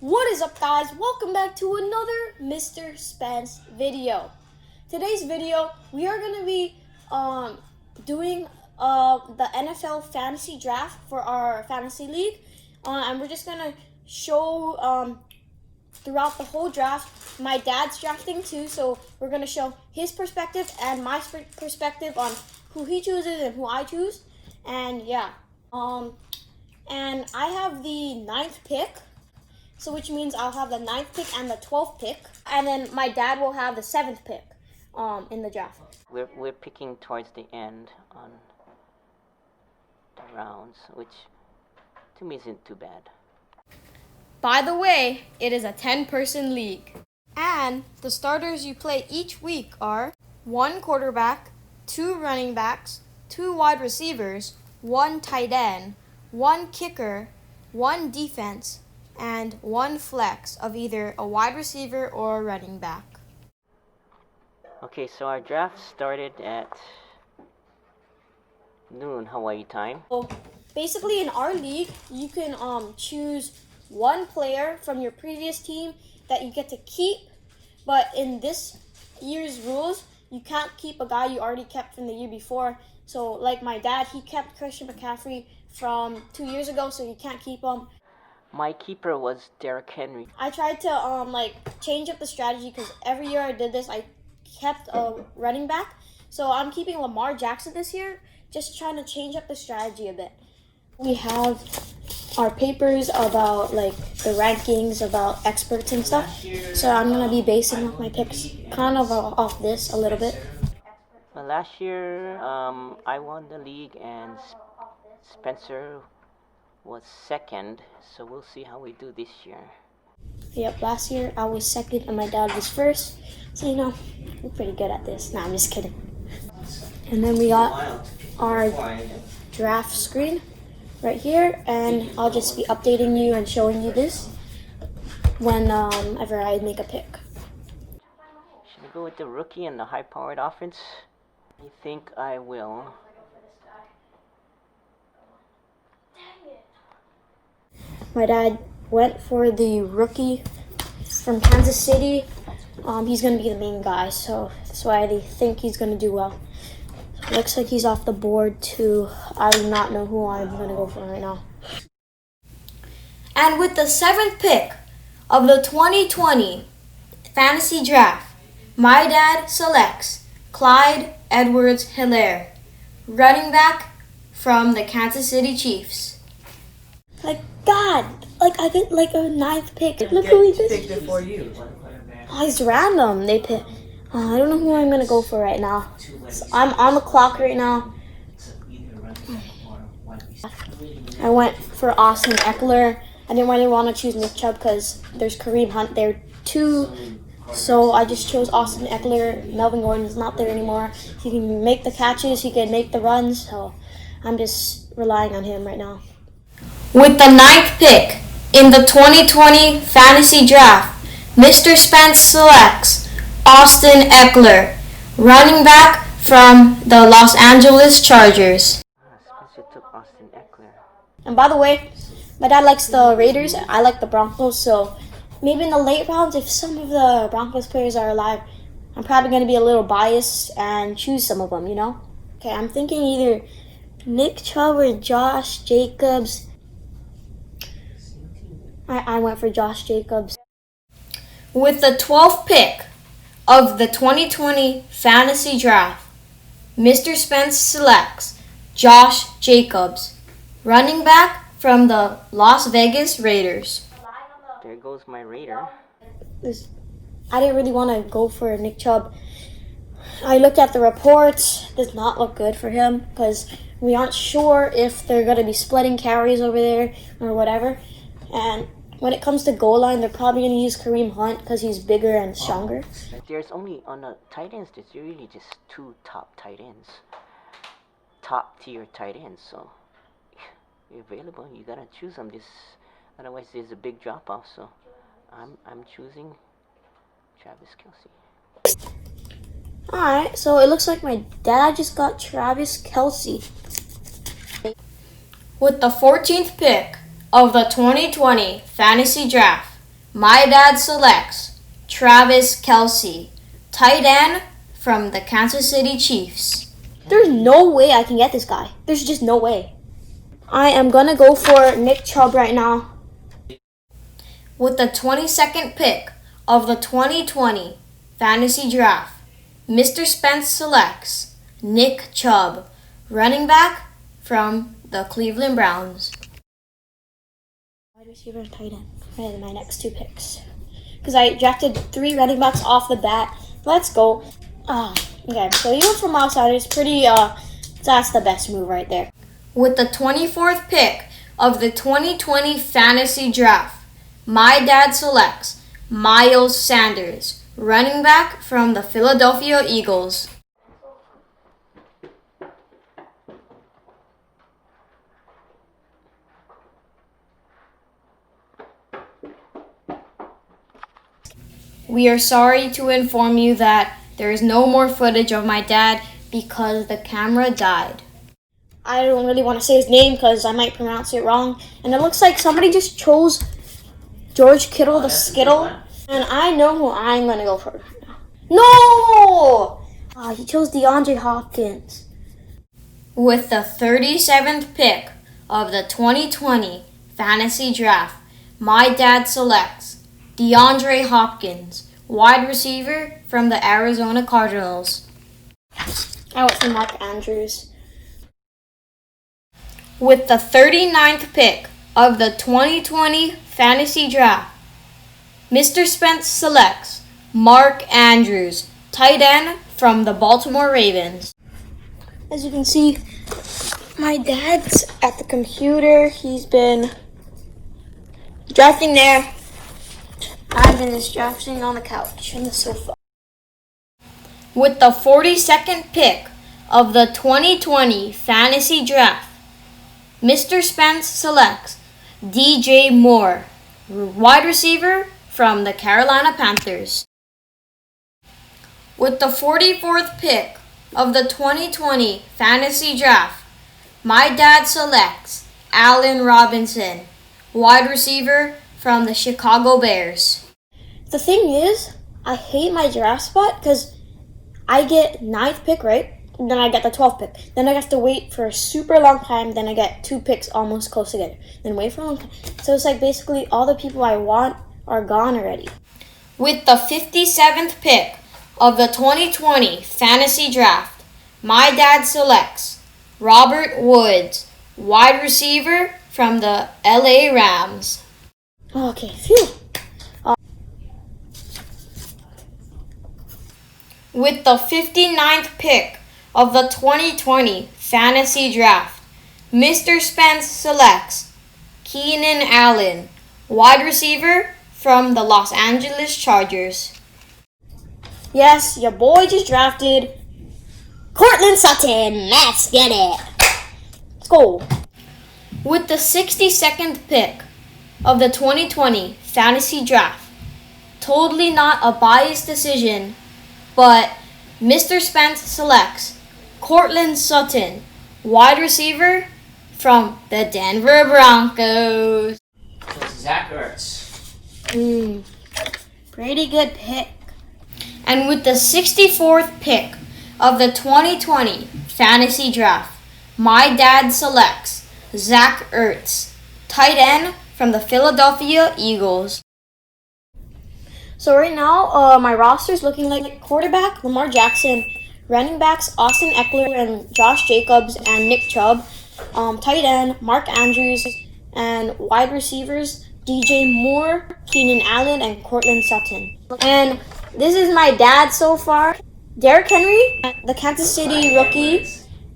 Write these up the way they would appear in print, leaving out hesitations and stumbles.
What is up, guys? Welcome back to another Mr. Spence video. Today's video, we are going to be doing the NFL fantasy draft for our fantasy league. And we're just going to show throughout the whole draft. My dad's drafting too, so we're going to show his perspective and my perspective on who he chooses and who I choose. And yeah, and I have the 9th pick. So which means I'll have the 9th pick and the 12th pick. And then my dad will have the 7th pick in the draft. We're picking towards the end on the rounds, which to me isn't too bad. By the way, it is a 10-person league. And the starters you play each week are 1 quarterback, 2 running backs, 2 wide receivers, 1 tight end, 1 kicker, 1 defense, and 1 flex of either a wide receiver or a running back. Okay, so our draft started at noon Hawaii time. So basically in our league, you can choose 1 player from your previous team that you get to keep, but in this year's rules, you can't keep a guy you already kept from the year before. So like my dad, he kept Christian McCaffrey from 2 years ago, so you can't keep him. My keeper was Derrick Henry. I tried to change up the strategy because every year I did this, I kept a running back. So I'm keeping Lamar Jackson this year, just trying to change up the strategy a bit. We have our papers about the rankings about experts and stuff. So I'm gonna be basing off my picks kind of off this a little bit. Well, last year I won the league and Spencer was second, so we'll see how we do this year. Yep, last year I was second and my dad was first. So we're pretty good at this. Nah, I'm just kidding. And then we got our draft screen right here, and I'll just be updating you and showing you this whenever I make a pick. Should we go with the rookie and the high-powered offense? I think I will. My dad went for the rookie from Kansas City. He's going to be the main guy, so that's why I think he's going to do well. So looks like he's off the board too. I do not know who I'm going to go for right now. And with the 7th pick of the 2020 Fantasy Draft, my dad selects Clyde Edwards-Helaire, running back from the Kansas City Chiefs. God, I get a 9th pick. Look who he picked it for you. Oh, it's random. They pick. I don't know who I'm gonna go for right now. So I'm on the clock right now. I went for Austin Eckler. I didn't really want to choose Nick Chubb because there's Kareem Hunt there too. So I just chose Austin Eckler. Melvin Gordon's not there anymore. He can make the catches. He can make the runs. So I'm just relying on him right now. With the 9th pick in the 2020 Fantasy Draft, Mr. Spence selects Austin Eckler, running back from the Los Angeles Chargers. Spencer took Austin Eckler. And by the way, my dad likes the Raiders. I like the Broncos, so maybe in the late rounds, if some of the Broncos players are alive, I'm probably going to be a little biased and choose some of them, Okay, I'm thinking either Nick Chubb or Josh Jacobs. I went for Josh Jacobs. With the 12th pick of the 2020 Fantasy Draft, Mr. Spence selects Josh Jacobs, running back from the Las Vegas Raiders. There goes my Raider. I didn't really want to go for Nick Chubb. I looked at the reports. Does not look good for him because we aren't sure if they're going to be splitting carries over there or whatever. And when it comes to goal line, they're probably going to use Kareem Hunt because he's bigger and stronger. There's only, on the tight ends, there's really just 2 top tight ends. Top tier tight ends, so you're available, you got to choose them. Otherwise, there's a big drop off, so I'm choosing Travis Kelce. Alright, so it looks like my dad just got Travis Kelce. With the 14th pick of the 2020 Fantasy Draft, my dad selects Travis Kelce, tight end from the Kansas City Chiefs. There's no way I can get this guy. There's just no way. I am going to go for Nick Chubb right now. With the 22nd pick of the 2020 Fantasy Draft, Mr. Spence selects Nick Chubb, running back from the Cleveland Browns. Wide receiver and tight end are my next two picks. Because I drafted 3 running backs off the bat. Let's go. Okay, so you from outside is pretty, that's the best move right there. With the 24th pick of the 2020 Fantasy Draft, my dad selects Miles Sanders, running back from the Philadelphia Eagles. We are sorry to inform you that there is no more footage of my dad because the camera died. I don't really want to say his name because I might pronounce it wrong. And it looks like somebody just chose George Kittle the Skittle. And I know who I'm going to go for now. No! He chose DeAndre Hopkins. With the 37th pick of the 2020 Fantasy Draft, my dad selects DeAndre Hopkins, wide receiver from the Arizona Cardinals. I went for Mark Andrews. With the 39th pick of the 2020 Fantasy Draft, Mr. Spence selects Mark Andrews, tight end from the Baltimore Ravens. As you can see, my dad's at the computer. He's been drafting there. I've been just drafting on the couch and the sofa. With the 42nd pick of the 2020 Fantasy Draft, Mr. Spence selects DJ Moore, wide receiver from the Carolina Panthers. With the 44th pick of the 2020 Fantasy Draft, my dad selects Allen Robinson, wide receiver from the Chicago Bears. The thing is, I hate my draft spot because I get 9th pick, right? And then I get the 12th pick. Then I have to wait for a super long time. Then I get 2 picks almost close together. Then wait for a long time. So it's like basically all the people I want are gone already. With the 57th pick of the 2020 Fantasy Draft, my dad selects Robert Woods, wide receiver from the LA Rams. Okay, phew. With the 59th pick of the 2020 Fantasy Draft, Mr. Spence selects Keenan Allen, wide receiver from the Los Angeles Chargers. Yes, your boy just drafted Courtland Sutton. Let's get it. Let's go. With the 62nd pick of the 2020 Fantasy Draft, totally not a biased decision, but Mr. Spence selects Courtland Sutton, wide receiver from the Denver Broncos. Zach Ertz. Pretty good pick. And with the 64th pick of the 2020 Fantasy Draft, my dad selects Zach Ertz, tight end from the Philadelphia Eagles. So right now, my roster is looking like quarterback, Lamar Jackson, running backs, Austin Eckler and Josh Jacobs and Nick Chubb, tight end, Mark Andrews, and wide receivers, DJ Moore, Keenan Allen, and Courtland Sutton. And this is my dad so far. Derrick Henry, the Kansas City rookie.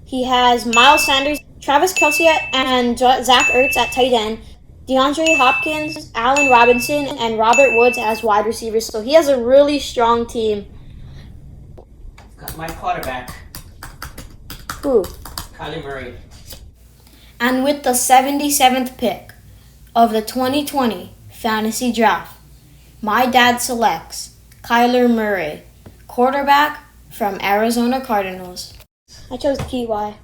He has Miles Sanders, Travis Kelce, and Zach Ertz at tight end. DeAndre Hopkins, Allen Robinson, and Robert Woods as wide receivers. So he has a really strong team. Got my quarterback. Who? Kyler Murray. And with the 77th pick of the 2020 Fantasy Draft, my dad selects Kyler Murray, quarterback from Arizona Cardinals. I chose KY.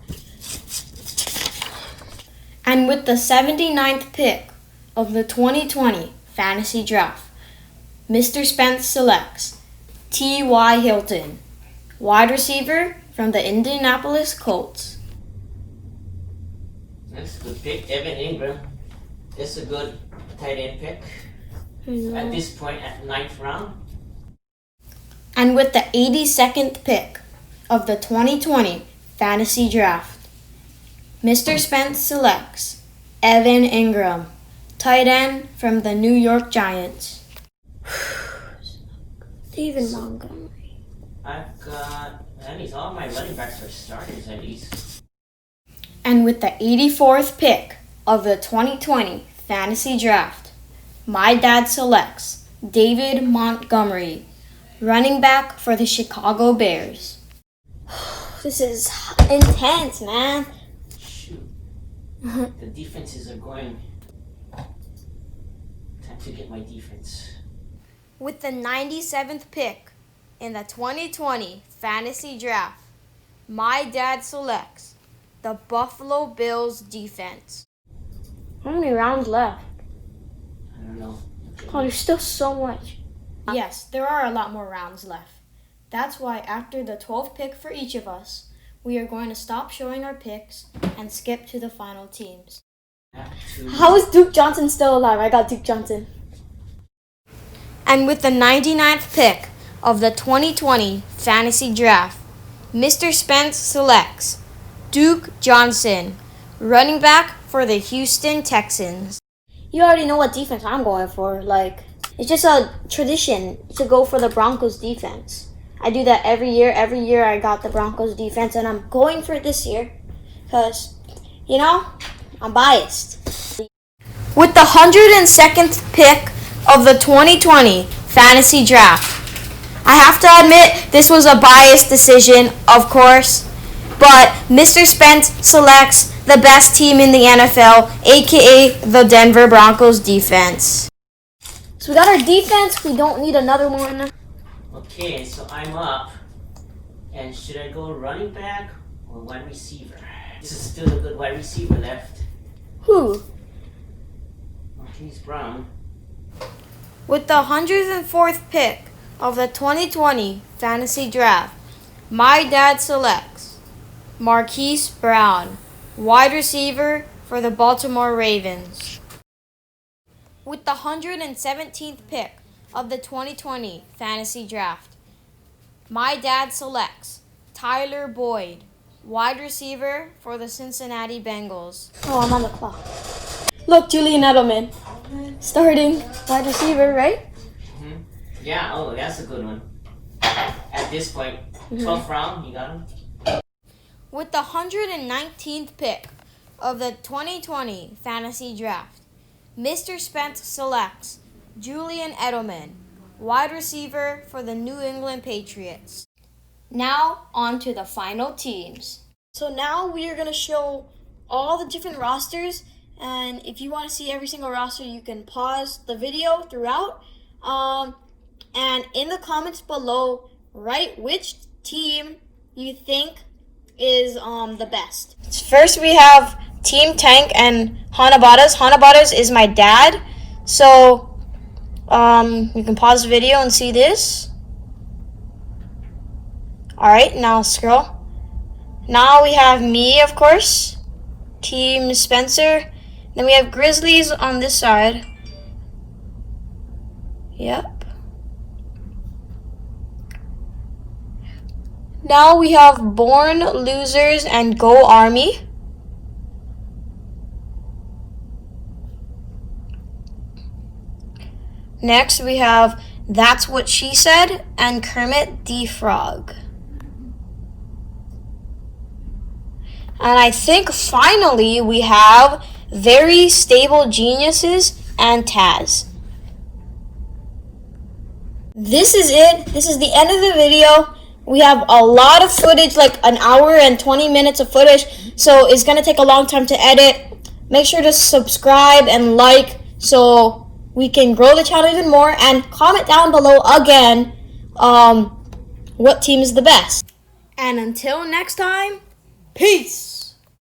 And with the 79th pick of the 2020 Fantasy Draft, Mr. Spence selects T.Y. Hilton, wide receiver from the Indianapolis Colts. That's a good pick, Evan Ingram. That's a good tight end pick. At this point, at 9th round. And with the 82nd pick of the 2020 Fantasy Draft, Mr. Spence selects Evan Ingram, tight end from the New York Giants. David Montgomery. I've got, at least all my running backs are starters at least. And with the 84th pick of the 2020 Fantasy Draft, my dad selects David Montgomery, running back for the Chicago Bears. This is intense, man. Shoot. The defenses are going. Time to get my defense. With the 97th pick in the 2020 Fantasy Draft, my dad selects the Buffalo Bills defense. How many rounds left? I don't know. Oh, there's still so much. Yes, there are a lot more rounds left. That's why after the 12th pick for each of us, we are going to stop showing our picks and skip to the final teams. How is Duke Johnson still alive? I got Duke Johnson. And with the 99th pick of the 2020 Fantasy Draft, Mr. Spence selects Duke Johnson, running back for the Houston Texans. You already know what defense I'm going for. It's just a tradition to go for the Broncos defense. I do that every year. Every year I got the Broncos defense, and I'm going for it this year because, I'm biased. With the 102nd pick of the 2020 Fantasy Draft, I have to admit this was a biased decision, of course, but Mr. Spence selects the best team in the NFL, aka the Denver Broncos defense. So we got our defense, we don't need another one. Okay, so I'm up. And should I go running back or wide receiver? This is still a good wide receiver left. Who? Marquise Brown. With the 104th pick of the 2020 Fantasy Draft, my dad selects Marquise Brown, wide receiver for the Baltimore Ravens. With the 117th pick of the 2020 Fantasy Draft, my dad selects Tyler Boyd, wide receiver for the Cincinnati Bengals. Oh, I'm on the clock. Look, Julian Edelman, starting wide receiver, right? Mm-hmm. Yeah, that's a good one. At this point, 12th round, you got him? With the 119th pick of the 2020 Fantasy Draft, Mr. Spence selects Julian Edelman, wide receiver for the New England Patriots. Now, on to the final teams. So now we are going to show all the different rosters, and if you want to see every single roster, you can pause the video throughout. And in the comments below, write which team you think is the best. First, we have Team Tank and Hanabatas. Hanabatas is my dad, so you can pause the video and see this. Alright, now scroll. Now we have me, of course, Team Spencer. Then we have Grizzlies on this side. Yep. Now we have Born Losers and Go Army. Next we have That's What She Said and Kermit the Frog. And I think finally we have Very Stable Geniuses and Taz. This is it. This is the end of the video. We have a lot of footage, like an hour and 20 minutes of footage, so it's going to take a long time to edit. Make sure to subscribe and like so we can grow the channel even more, and comment down below again what team is the best. And until next time, peace!